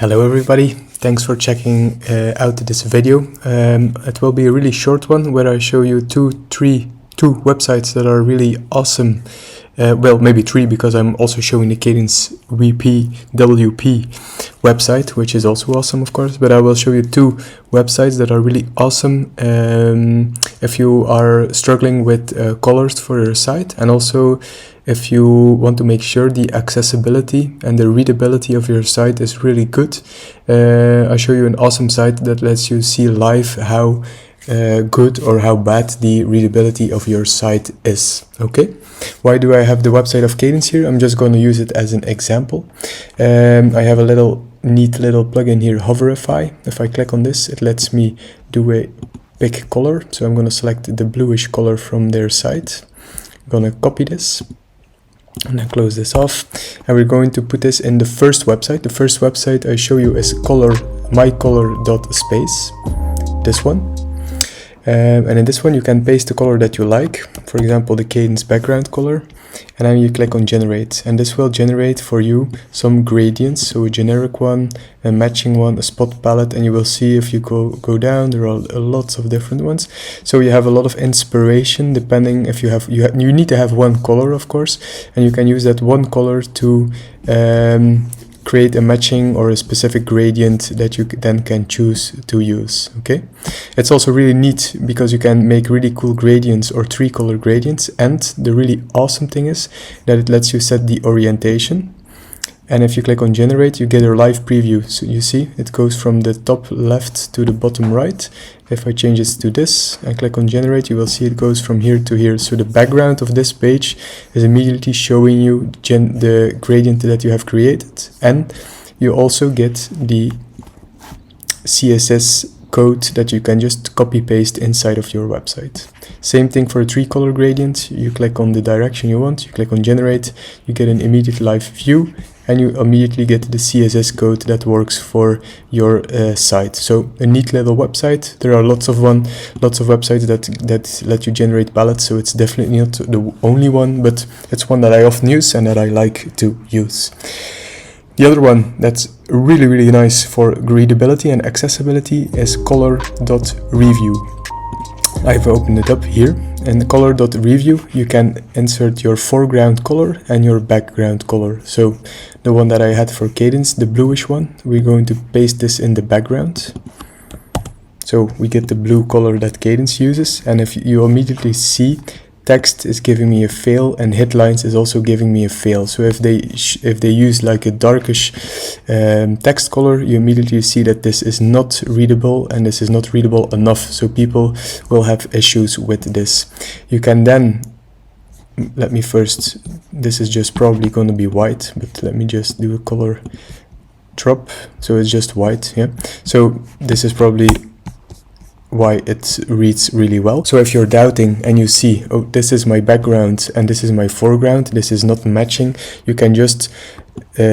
Hello everybody, thanks for checking out this video. It will be a really short one where I show you two websites that are really awesome. Well, maybe three, because I'm also showing the Kadence WP website, which is also awesome, of course. But I will show you two websites that are really awesome if you are struggling with colors for your site, and also if you want to make sure the accessibility and the readability of your site is really good. I'll show you an awesome site that lets you see live how good or how bad the readability of your site is. Okay, why do I have the website of Kadence here? I'm just going to use it as an example. I have a neat little plugin here, Hoverify. If I click on this, it lets me do a pick color. So I'm going to select the bluish color from their site. I'm going to copy this and then close this off, and we're going to put this in the first website. The first website I show you is mycolor.space, this one. And in this one you can paste the color that you like, for example the Kadence background color, and then you click on generate, and this will generate for you some gradients, so a generic one, a matching one, a spot palette, and you will see if you go down there are lots of different ones. So you have a lot of inspiration depending if you need to have one color, of course, and you can use that one color to create a matching or a specific gradient that you then can choose to use. Okay, it's also really neat because you can make really cool gradients or three color gradients, and the really awesome thing is that it lets you set the orientation. And if you click on generate, you get a live preview. So you see it goes from the top left to the bottom right. If I change this to this and click on generate, you will see it goes from here to here. So the background of this page is immediately showing you the gradient that you have created, and you also get the CSS code that you can just copy paste inside of your website. Same thing for a three color gradient. You click on the direction you want, you click on generate, you get an immediate live view, and you immediately get the CSS code that works for your site. So a neat little website. There are lots of websites that let you generate palettes, so it's definitely not the only one, but it's one that I often use and that I like to use. The other one that's really nice for readability and accessibility is color.review. I've opened it up here. In the color.review you can insert your foreground color and your background color. So the one that I had for Kadence, the bluish one, we're going to paste this in the background. So we get the blue color that Kadence uses, and if you immediately see text is giving me a fail and headlines is also giving me a fail. So if they use like a darkish text color, you immediately see that this is not readable and this is not readable enough, so people will have issues with this. You can then, this is just probably going to be white, but let me just do a color drop so it's just white. Yeah, so this is probably why it reads really well. So if you're doubting and you see, oh, this is my background and this is my foreground, this is not matching, you can just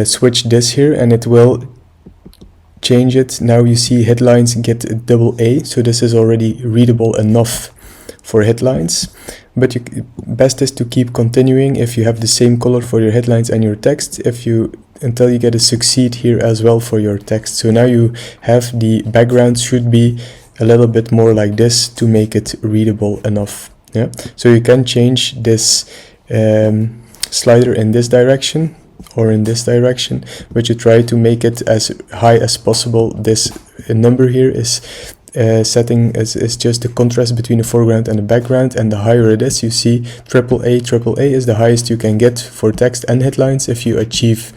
switch this here and it will change it. Now you see headlines get a double A, so this is already readable enough for headlines. But best is to keep continuing if you have the same color for your headlines and your text, until you get a succeed here as well for your text. So now you have the background should be a little bit more like this to make it readable enough. Yeah, so you can change this slider in this direction or in this direction, but you try to make it as high as possible. This number here is setting is just the contrast between the foreground and the background, and the higher it is, you see AAA is the highest you can get for text and headlines. If you achieve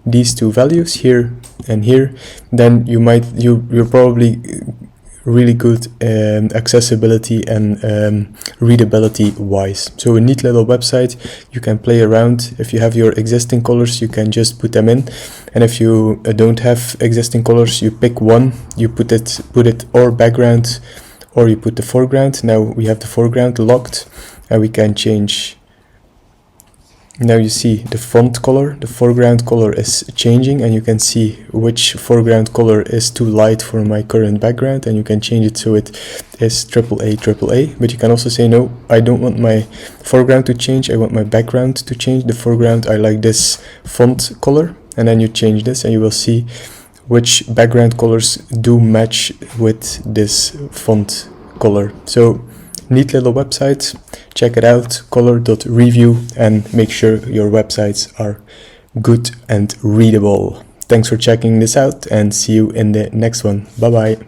these two values here and here, then you're probably really good accessibility and readability wise. So a neat little website. You can play around. If you have your existing colors, you can just put them in, and if you don't have existing colors, you pick one, you put it or background, or you put the foreground. Now we have the foreground locked, and we can change. Now you see the font color, the foreground color is changing, and you can see which foreground color is too light for my current background, and you can change it so it is AAA. But you can also say, no, I don't want my foreground to change, I want my background to change. The foreground, I like this font color, and then you change this and you will see which background colors do match with this font color. So neat little website, check it out, color.review, and make sure your websites are good and readable. Thanks for checking this out, and see you in the next one. Bye bye.